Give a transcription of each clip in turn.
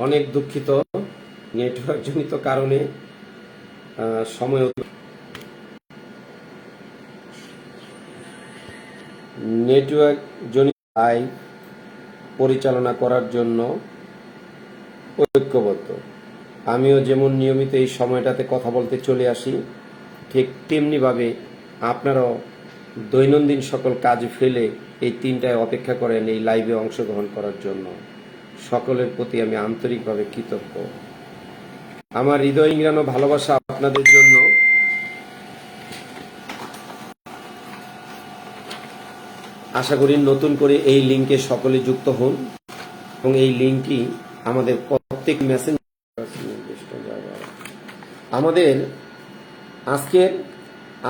অনেক দুঃখিত, নেটওয়ার্ক জনিত কারণে সময় নেটওয়ার্ক জনিত লাইভ পরিচালনা করার জন্য ঐক্যবদ্ধ। আমিও যেমন নিয়মিত এই সময়টাতে কথা বলতে চলে আসি, ঠিক তেমনিভাবে আপনারাও দৈনন্দিন সকল কাজ ফেলে এই 3টায় অপেক্ষা করেন এই লাইভে অংশগ্রহণ করার জন্য। সকলের প্রতি আমি আন্তরিকভাবে কৃতজ্ঞ। আমার হৃদয় ইংরানো ভালোবাসা আপনাদের জন্য। আশা করি নতুন করে এই লিঙ্কে সকলে যুক্ত হন এবং এই লিঙ্কটি আমাদের প্রত্যেক মেসেঞ্জার। আমাদের আজকের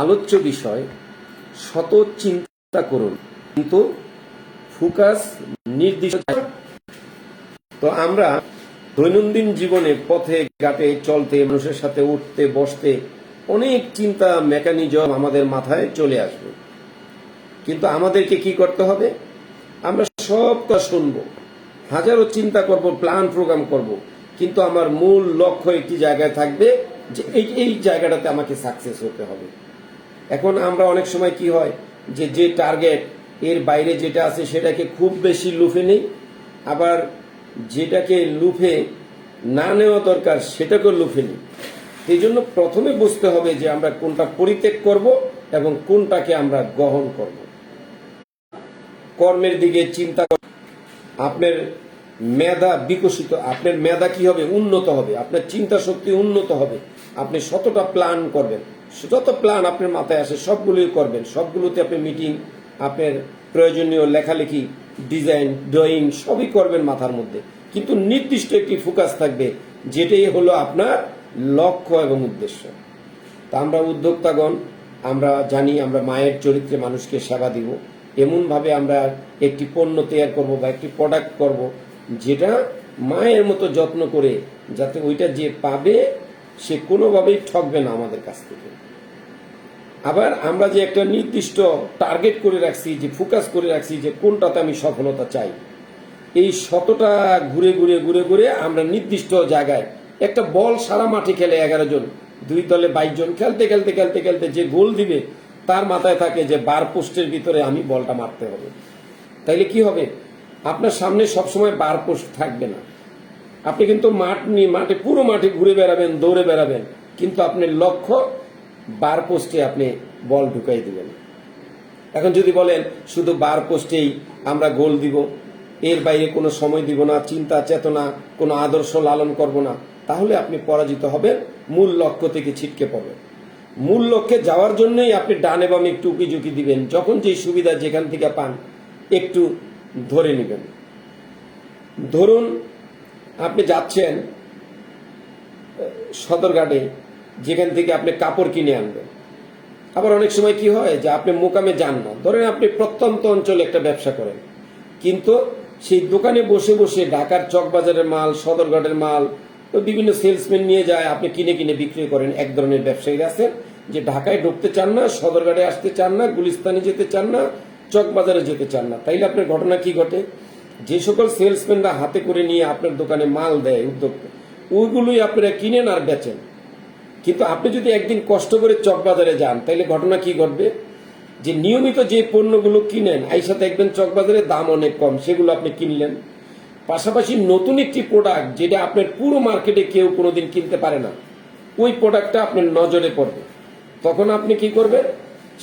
আলোচ্য বিষয় শত চিন্তা করুন কিন্তু ফোকাস নির্দিষ্ট। তো আমরা দৈনন্দিন জীবনে পথে ঘাটে চলতে, মানুষের সাথে উঠতে বসতে অনেক চিন্তা মেকানিজম আমাদের মাথায় চলে আসবে, কিন্তু আমাদেরকে কি করতে হবে? আমরা সব কথা শুনবো, হাজারো চিন্তা করব, প্ল্যান প্রোগ্রাম করব, কিন্তু আমার মূল লক্ষ্য একটি জায়গায় থাকবে যে এই জায়গাটাতে আমাকে সাকসেস হতে হবে। এখন আমরা অনেক সময় কি হয় যে টার্গেট এর বাইরে যেটা আছে সেটাকে খুব বেশি লুফে নেই, আবার যেটাকে লুফে না নেওয়া দরকার সেটাকে লুফে নিই। এই জন্য প্রথমে বুঝতে হবে যে আমরা কোনটা পরিত্যাগ করব এবং কোনটাকে আমরা গ্রহণ করব। কর্মের দিকে চিন্তা, আপনার মেধা বিকশিত, আপনার মেধা কি হবে? উন্নত হবে, আপনার চিন্তা শক্তি উন্নত হবে। আপনি শতটা প্ল্যান করবেন, যত প্ল্যান আপনার মাথায় আসে সবগুলোই করবেন, সবগুলোতে আপনি মিটিং, আপনার প্রয়োজনীয় লেখালেখি, ডিজাইন, ড্রয়িং সবই করবেন মাথার মধ্যে, কিন্তু নির্দিষ্ট একটি ফোকাস থাকবে, যেটাই হলো আপনার লক্ষ্য এবং উদ্দেশ্য। তা আমরা উদ্যোক্তাগণ, আমরা জানি আমরা মায়ের চরিত্রে মানুষকে সেবা দিব, এমনভাবে আমরা একটি পণ্য তৈরি করব বা একটি প্রোডাক্ট করব যেটা মায়ের মতো যত্ন করে, যাতে ওইটা যে পাবে সে কোনোভাবেই ঠকবে না আমাদের কাছ থেকে। আবার আমরা যে একটা নির্দিষ্ট টার্গেট করে রাখছি, যে ফোকাস করে রাখছি যে কোনটাতে আমি সফলতা চাই, এই শতটা ঘুরে ঘুরে ঘুরে ঘুরে আমরা নির্দিষ্ট জায়গায়, একটা বল সারা মাঠে খেলে 11 জন, দুই দলে 22 জন, খেলতে খেলতে খেলতে খেলতে যে গোল দিবে তার মাথায় থাকে যে বার পোস্টের ভিতরে আমি বলটা মারতে হবে। তাইলে কি হবে? আপনার সামনে সবসময় বার পোস্ট থাকবে না, আপনি কিন্তু মাঠে পুরো মাঠে ঘুরে বেড়াবেন, দৌড়ে বেড়াবেন, কিন্তু আপনার লক্ষ্য বার পোস্টে আপনি বল ঢুকাই দিবেন। এখন যদি বলেন শুধু বার পোস্টেই আমরা গোল দিব, এর বাইরে কোনো সময় দিব না, চিন্তা চেতনা কোনো আদর্শ লালন করব না, তাহলে আপনি পরাজিত হবেন, মূল লক্ষ্য থেকে ছিটকে পড়বেন। মূল লক্ষ্যে যাওয়ার জন্যই আপনি ডানে বামে একটু উকি ঝুঁকি দিবেন, যখন যেই সুবিধা যেখান থেকে পান একটু ধরে নেবেন। ধরুন আপনি যাচ্ছেন সদরঘাটে, যেখান থেকে আপনি কাপড় কিনে আনবেন। আবার অনেক সময় কি হয় যে আপনি মোকামে যান না, ধরেন আপনি প্রত্যন্ত অঞ্চলে একটা ব্যবসা করেন, কিন্তু সেই দোকানে বসে বসে ঢাকার চকবাজারের মাল, সদরঘাটের মাল বিভিন্ন সেলসম্যান নিয়ে যায়, আপনি কিনে কিনে বিক্রি করেন। এক ধরনের ব্যবসায়ী আছেন যে ঢাকায় ঢুকতে চান না, সদরঘাটে আসতে চান না, গুলিস্তানে যেতে চান না, চকবাজারে যেতে চান না। তাইলে আপনার ঘটনা কি ঘটে? যে সকল সেলসম্যানরা হাতে করে নিয়ে আপনার দোকানে মাল দেয় উদ্যোক্তা, ওইগুলোই আপনারা কিনেন আর বেচেন। কিন্তু আপনি যদি একদিন কষ্ট করে চকবাজারে যান, তাইলে ঘটনা কি ঘটবে? যে নিয়মিত যে পণ্যগুলো কিনেন, আইসা দেখবেন চকবাজারে দাম অনেক কম, সেগুলো আপনি কিনলেন। পাশাপাশি নতুন একটি প্রোডাক্ট যেটা আপনার পুরো মার্কেটে কেউ কোনোদিন কিনতে পারে না, ওই প্রোডাক্টটা আপনার নজরে পড়বে। তখন আপনি কি করবেন?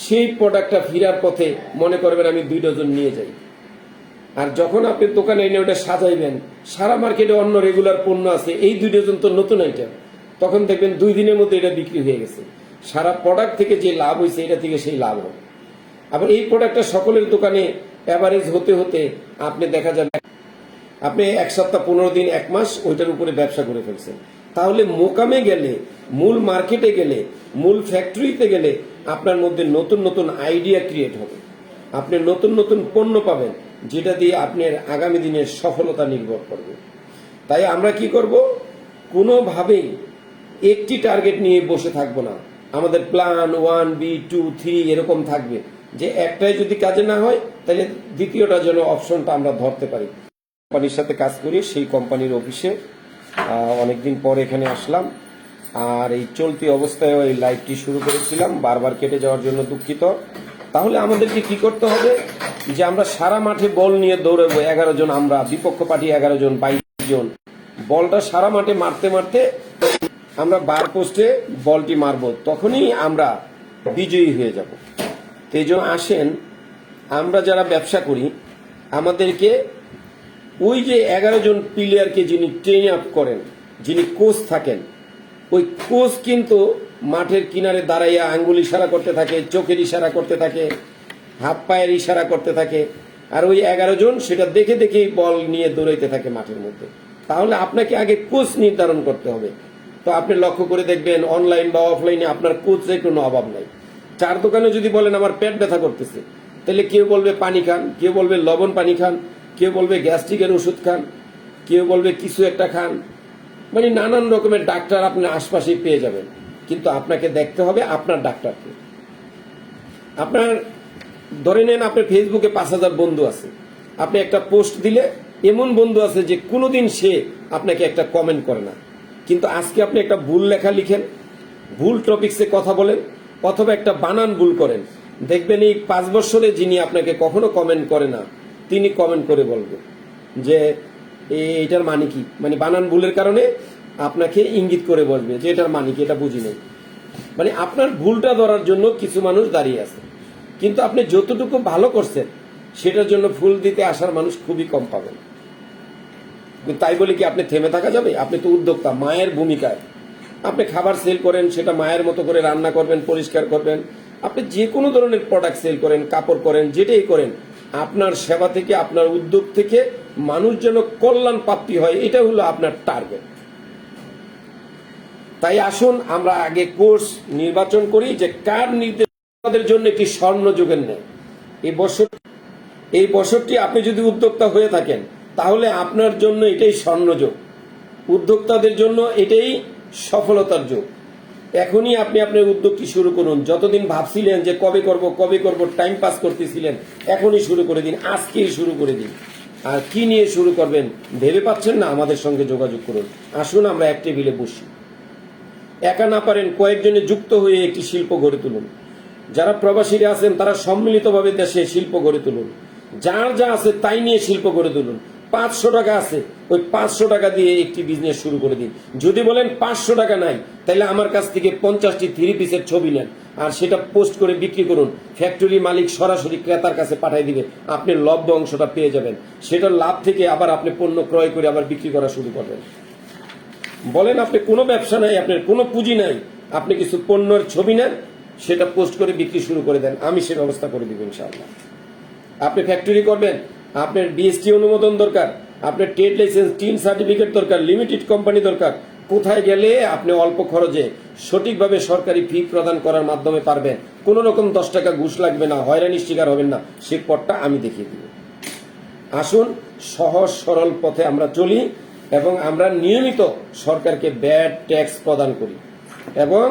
সেই প্রোডাক্টটা ফেরার পথে মনে করবেন আমি 2 ডজন নিয়ে যাই। আর যখন আপনি দোকানে এনে ওটা সাজাইবেন, সারা মার্কেটে অন্য রেগুলার পণ্য আছে, এই 2 ডজন তো নতুন আইটেম, তখন দেখবেন 2 দিনের মধ্যে এটা বিক্রি হয়ে গেছে। সারা প্রোডাক্ট থেকে যে লাভ হয়েছে এটা থেকে সেই লাভ হবে। আবার এই প্রোডাক্টটা সকলের দোকানে অ্যাভারেজ হতে হতে আপনি দেখা যাবে আপনি 1 সপ্তাহ, 15 দিন, 1 মাস ওইটার উপরে ব্যবসা করে ফেলছেন। তাহলে মোকামে গেলে, মূল মার্কেটে গেলে, মূল ফ্যাক্টরিতে গেলে আপনার মধ্যে নতুন নতুন আইডিয়া ক্রিয়েট হবে, আপনি নতুন নতুন পণ্য পাবেন, যেটা দিয়ে আপনার আগামী দিনের সফলতা নির্ভর করবে। তাই আমরা কি করব? কোনোভাবেই একটি টার্গেট নিয়ে বসে থাকবো না, আমাদের প্ল্যান 1, B, 2, 3 এরকম থাকবে, যে একটাই যদি কাজে না হয় তাহলে দ্বিতীয়টা যেন অপশনটা আমরা ধরতে পারি। কোম্পানির সাথে কাজ করি, সেই কোম্পানির অফিসে অনেকদিন পর এখানে আসলাম, আর এই চলতি অবস্থায় এই লাইভটি শুরু করেছিলাম, বারবার কেটে যাওয়ার জন্য দুঃখিত। তাহলে আমাদেরকে কি করতে হবে, যে আমরা সারা মাঠে বল নিয়ে দৌড়াবো, 11 জন, আমরা বিপক্ষ পার্টি 11 জন 22 জন, বলটা সারা মাঠে মারতে মারতে আমরা বার পোস্টে বলটি মারবো, তখনই আমরা বিজয়ী হয়ে যাব। তো এই জন্য আসেন, আমরা যারা ব্যবসা করি আমাদেরকে ওই যে 11 জন প্লেয়ারকে যিনি ট্রেন আপ করেন, যিনি কোচ থাকেন, ওই কোচ কিন্তু মাঠের কিনারে দাঁড়াইয়া আঙ্গুল ইশারা করতে থাকে, চোখের ইশারা করতে থাকে, হাত পায়ের ইশারা করতে থাকে, আর ওই 11 জন সেটা দেখে দেখেই বল নিয়ে দৌড়াইতে থাকে মাঠের মধ্যে। তাহলে আপনাকে আগে কোচ নির্ধারণ করতে হবে। তো আপনি লক্ষ্য করে দেখবেন অনলাইন বা অফলাইনে আপনার কোচের কোনো অভাব নাই। চার দোকানে যদি বলেন আমার পেট ব্যথা করতেছে, তাহলে কেউ বলবে পানি খান, কেউ বলবে লবণ পানি খান, কেউ বলবে গ্যাস্ট্রিকের ওষুধ খান, কেউ বলবে কিছু একটা খান, মানে নানান রকমের ডাক্তার আপনি আশপাশে পেয়ে যাবেন। কিন্তু আপনাকে দেখতে হবে আপনার ডাক্তারকে। আপনার ধরে নেন আপনার ফেসবুকে 5,000 বন্ধু আছে, আপনি একটা পোস্ট দিলে এমন বন্ধু আছে যে কোনোদিন সে আপনাকে একটা কমেন্ট করে না, কিন্তু আজকে আপনি একটা ভুল লেখা লিখেন, ভুল টপিকসে কথা বলেন, অথবা একটা বানান ভুল করেন, দেখবেন এই 5 বছরে যিনি আপনাকে কখনো কমেন্ট করে না তিনি কমেন্ট করে বলবে যে এটার মানে কি, মানে বানান ভুলের কারণে আপনাকে ইঙ্গিত করে বলবে যে এটার মানে কি, এটা বুঝি নাই। মানে আপনার ভুলটা ধরার জন্য কিছু মানুষ দাঁড়িয়ে আছে, কিন্তু আপনি যতটুকু ভালো করছেন সেটার জন্য ফুল দিতে আসার মানুষ খুবই কম পাবেন। তাই বলে কি আপনি থেমে থাকা যাবে? আপনি তো উদ্যোক্তা, মায়ের ভূমিকায় আপনি খাবার সেল করেন, সেটা মায়ের মতো করে রান্না করবেন, পরিষ্কার করবেন। আপনি যে কোনো ধরনের প্রোডাক্ট সেল করেন, কাপড় করেন, যেটাই করেন, আপনার সেবা থেকে, আপনার উদ্যোগ থেকে মানুষ যেন কল্যাণ প্রাপ্তি হয়, এটা হলো আপনার টার্গেট। তাই আসুন আমরা আগে কোর্স নির্বাচন করি যে কার নির্দেশের জন্য একটি স্বর্ণ যুগের নেয়। এই বছরটি আপনি যদি উদ্যোক্তা হয়ে থাকেন তাহলে আপনার জন্য এটাই স্বর্ণযুগ, উদ্যোক্তাদের জন্য এটাই সফলতার যুগ। এখনই আপনি আপনার উদ্যোগটি শুরু করুন। যতদিন ভাবছিলেন যে কবে করব টাইম পাস করতেছিলেন, এখনই শুরু করে দিন, আজকেই শুরু করে দিন। আর কি নিয়ে শুরু করবেন ভেবে পাচ্ছেন না, আমাদের সঙ্গে যোগাযোগ করুন। আসুন আমরা এক টেবিলে বসি, একা না পারেন কয়েকজনে যুক্ত হয়ে একটি শিল্প গড়ে তুলুন। যারা প্রবাসীরা আছেন তারা সম্মিলিতভাবে দেশে শিল্প গড়ে তুলুন। যার যা আছে তাই নিয়ে শিল্প গড়ে তুলুন। 500 টাকা আছে, ওই 500 টাকা দিয়ে একটি বিজনেস শুরু করে দিন। যদি বলেন 500 টাকা নাই, তাহলে আমার কাছ থেকে 50টি 3 পিসের ছবি নেন আর সেটা পোস্ট করে বিক্রি করুন। ফ্যাক্টরি মালিক সরাসরি ক্রেতার কাছে পাঠিয়ে দিবে, আপনি লভ্য অংশটা পেয়ে যাবেন। সেটার লাভ থেকে আবার আপনি পণ্য ক্রয় করে আবার বিক্রি করা শুরু করবেন। বলেন আপনি কোনো ব্যবসা নাই, আপনার কোনো পুঁজি নাই, আপনি কিছু পণ্যের ছবি নেন, সেটা পোস্ট করে বিক্রি শুরু করে দেন, আমি সে ব্যবস্থা করে দিব ইনশাআল্লাহ। আপনি ফ্যাক্টরি করবেন, আপনার বিএসটি অনুমোদন দরকার, আপনার ট্রেড লাইসেন্স, টিন সার্টিফিকেট দরকার, লিমিটেড কোম্পানি দরকার। কোথায় গেলে আপনি অল্প খরচে সঠিকভাবে সরকারি ফি প্রদান করার মাধ্যমে পারবেন, কোনো রকম 10 টাকা ঘুষ লাগবে না, হয়রানির শিকার হবেন না, সে পথটা আমি দেখিয়ে দিব। আসুন সহজ সরল পথে আমরা চলি এবং আমরা নিয়মিত সরকারকে ভ্যাট ট্যাক্স প্রদান করি এবং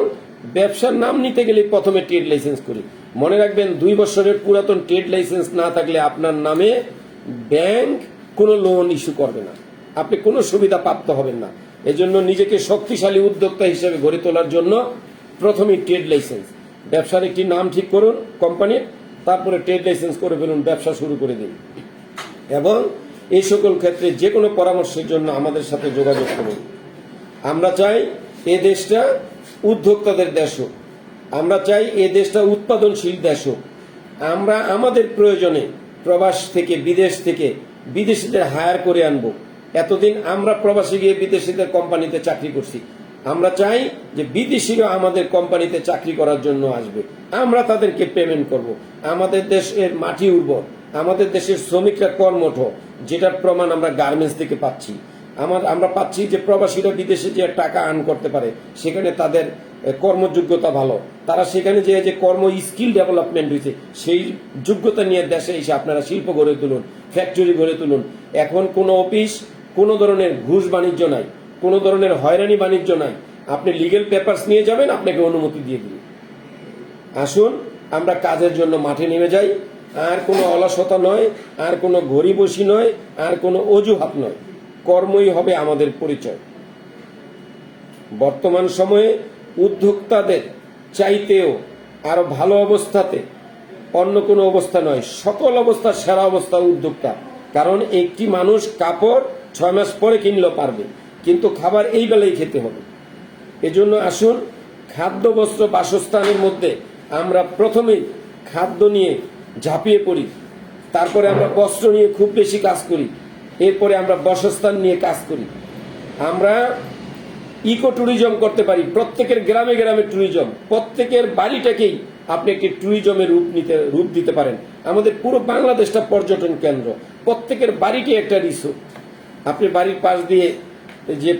ব্যবসার নাম নিতে গেলে প্রথমে ট্রেড লাইসেন্স করি। মনে রাখবেন 2 বছরের পুরাতন ট্রেড লাইসেন্স না থাকলে আপনার নামে ব্যাংক কোনো লোন ইস্যু করবে না, আপনি কোনো সুবিধা প্রাপ্ত হবেন না। এজন্য নিজেকে শক্তিশালী উদ্যোক্তা হিসেবে গড়ে তোলার জন্য প্রথমে ট্রেড লাইসেন্স, ব্যবসার একটি নাম ঠিক করুন কোম্পানির, তারপরে ট্রেড লাইসেন্স করে ফেলুন, ব্যবসা শুরু করে দিন। এবং এই সকল ক্ষেত্রে যে কোনো পরামর্শের জন্য আমাদের সাথে যোগাযোগ করুন। আমরা চাই এ দেশটা উদ্যোক্তাদের দেশ হোক, আমরা চাই এ দেশটা উৎপাদনশীল দেশ হোক। আমরা আমাদের প্রয়োজনে প্রবাস থেকে, বিদেশ থেকে বিদেশিদের হায়ার করে আনবো। এতদিন আমরা প্রবাসী গিয়ে বিদেশিদের কোম্পানিতে চাকরি করছি, আমরা চাই যে বিদেশিরা আমাদের কোম্পানিতে চাকরি করার জন্য আসবে, আমরা তাদেরকে পেমেন্ট করব। আমাদের দেশের মাটি উর্বর, আমাদের দেশের শ্রমিকরা কর্মঠ, যেটার প্রমাণ আমরা গার্মেন্টস থেকে পাচ্ছি। আমরা পাচ্ছি যে প্রবাসীরা বিদেশে যে টাকা আর্ন করতে পারে, সেখানে তাদের কর্মযোগ্যতা ভালো, তারা সেখানে যে কর্ম স্কিল ডেভেলপমেন্ট হয়েছে, সেই যোগ্যতা নিয়ে দেশে এসে আপনারা শিল্প গড়ে তুলুন, ফ্যাক্টরি গড়ে তুলুন। এখন কোনো অফিস, কোনো ধরনের ঘুষ বাণিজ্য নাই, কোনো ধরনের হয়রানি বাণিজ্য নাই। আপনি লিগেল পেপারস নিয়ে যাবেন, আপনাকে অনুমতি দিয়ে দিবে। আসুন আমরা কাজের জন্য মাঠে নেমে যাই। আর কোনো অলসতা নয়, আর কোনো ঘড়ি বসি নয়, আর কোনো অজুহাত নয়, কর্মই হবে আমাদের পরিচয়। বর্তমান সময়ে উদ্যোক্তাদের চাইতেও আরো ভালো অবস্থাতে অন্য কোনো অবস্থা নয়, সকল অবস্থা সেরা অবস্থা উদ্যোক্তা। কারণ একটি মানুষ কাপড় 6 মাস পরে কিনলেও পারবে, কিন্তু খাবার এই বেলায় খেতে হবে। এজন্য আসুন, খাদ্য বস্ত্র বাসস্থানের মধ্যে আমরা প্রথমেই খাদ্য নিয়ে ঝাঁপিয়ে পড়ি, তারপরে আমরা বস্ত্র নিয়ে খুব বেশি কাজ করি, এরপরে আমরা বাসস্থান নিয়ে কাজ করি। আমরা ইকো ট্যুরিজম করতে পারি, প্রত্যেকের গ্রামে গ্রামে ট্যুরিজম, প্রত্যেকের বাড়িটাকেই আপনি একটি ট্যুরিজমের রূপ দিতে পারেন। আমাদের পুরো বাংলাদেশটা পর্যটন কেন্দ্র, প্রত্যেকের বাড়িটি একটা রিসোর্ট। আপনি বাড়ির পাশ দিয়ে যে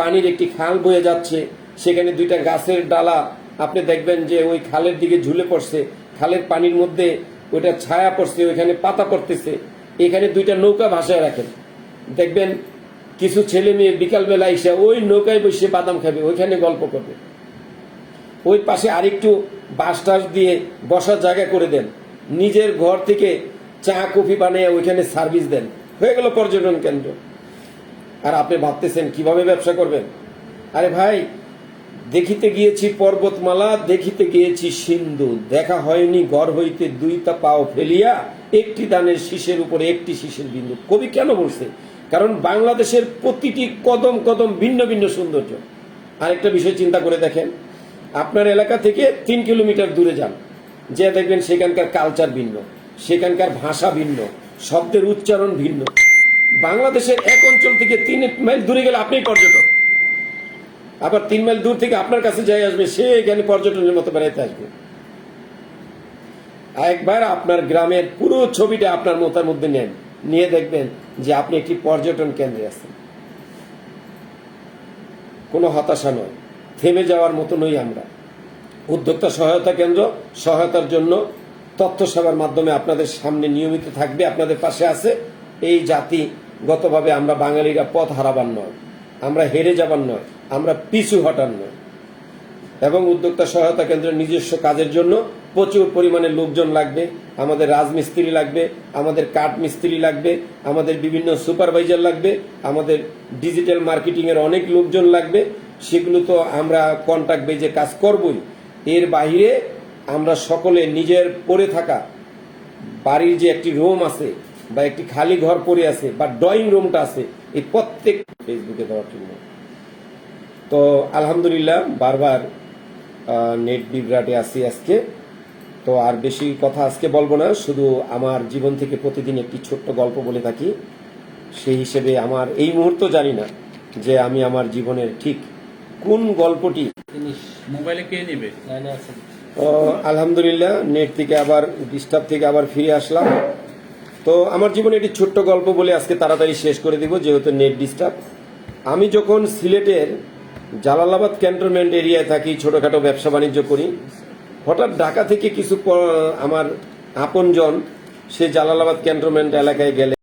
পানির একটি খাল বয়ে যাচ্ছে, সেখানে 2টা গাছের ডালা আপনি দেখবেন যে ওই খালের দিকে ঝুলে পড়ছে, খালের পানির মধ্যে ওইটা ছায়া পড়ছে, ওইখানে পাতা পড়তেছে, এখানে 2টা নৌকা ভাসায় রাখেন, দেখবেন কিছু ছেলে মেয়ে বিকালবেলা এসে ওই নৌকায় বসে বাদাম খাবে, ওইখানে গল্প করবে। ওই পাশে আরেকটু বাঁশ টাস দিয়ে বসার জায়গা করে দেন, নিজের ঘর থেকে চা কফি বানিয়ে ওইখানে সার্ভিস দেন, হয়ে গেল পর্যটন কেন্দ্র। আর আপনি ভাবতেছেন কিভাবে ব্যবসা করবেন? আরে ভাই, দেখিতে গিয়েছি পর্বতমালা, দেখিতে গিয়েছি সিন্ধু, দেখা হয়নি ঘর হইতে 2টা পাও ফেলিয়া, একটি দানের শীষের উপরে একটি শীষের বিন্দু। কবি কেন বলছে? কারণ বাংলাদেশের প্রতিটি কদম কদম ভিন্ন ভিন্ন সৌন্দর্য। আরেকটা বিষয় চিন্তা করে দেখেন, আপনার এলাকা থেকে 3 কিলোমিটার দূরে যান, যে দেখবেন সেখানকার কালচার ভিন্ন, সেখানকার ভাষা ভিন্ন, শব্দের উচ্চারণ ভিন্ন। বাংলাদেশের এক অঞ্চল থেকে 3 মাইল দূরে গেলে আপনি পর্যটক, আবার 3 মাইল দূর থেকে আপনার কাছে যাই আসবে, সে এখানে পর্যটনের মতো বেড়াইতে আসবে। একবার আপনার গ্রামের পুরো ছবিটা আপনার মাথার মধ্যে নেন, নিয়ে দেখবেন যে আপনি একটি পর্যটন কেন্দ্রে আছেন। কোনো হতাশা নয়, থেমে যাওয়ার মতো নই আমরা। উদ্যোক্তা সহায়তা কেন্দ্র সহায়তার জন্য তথ্য সেবার মাধ্যমে আপনাদের সামনে নিয়মিত থাকবে, আপনাদের পাশে আছে। এই জাতিগতভাবে আমরা বাঙালিরা পথ হারাবার নয়, আমরা হেরে যাবার নয়, আমরা পিছু হটার নয়। এবং উদ্যোক্তা সহায়তা কেন্দ্রের নিজস্ব কাজের জন্য প্রচুর পরিমাণে লোকজন লাগবে। আমাদের রাজমিস্ত্রি লাগবে, আমাদের কাঠ মিস্ত্রি লাগবে, আমাদের বিভিন্ন সুপারভাইজার লাগবে, আমাদের ডিজিটাল মার্কেটিং এর অনেক লোকজন লাগবে। সেগুলো তো আমরা কন্ট্রাক্ট বেজে কাজ করবই। এর বাইরে আমরা সকলে নিজের পড়ে থাকা বাড়ির যে একটি রুম আছে বা একটি খালি ঘর পড়ে আছে বা ড্রয়িং রুমটা আছে, এই প্রত্যেক ফেসবুকে দেওয়ার জন্য। তো আলহামদুলিল্লাহ, বারবার নেট বিভ্রাটে আছি আজকে। তো আর বেশি কথা আজকে বলবো না, শুধু আমার জীবন থেকে প্রতিদিন একটি ছোট্ট গল্প বলে থাকি। সেই হিসেবে আমার এই মুহূর্ত জানি না যে আমি আমার জীবনের ঠিক কোন গল্পটি মোবাইলে কে নেবে। আলহামদুলিল্লাহ, নেট থেকে আবার ডিস্টার্ব থেকে আবার ফিরে আসলাম। তো আমার জীবনে একটি ছোট্ট গল্প বলে আজকে তাড়াতাড়ি শেষ করে দিব, যেহেতু নেট ডিস্টার্ব। আমি যখন সিলেটের জালালাবাদ ক্যান্টনমেন্ট এরিয়ায় থাকি, ছোটখাটো ব্যবসা বাণিজ্য করি, হঠাৎ ঢাকা থেকে কিছু আমার আপনজন সে জালালাবাদ ক্যান্টনমেন্ট এলাকায় গেলে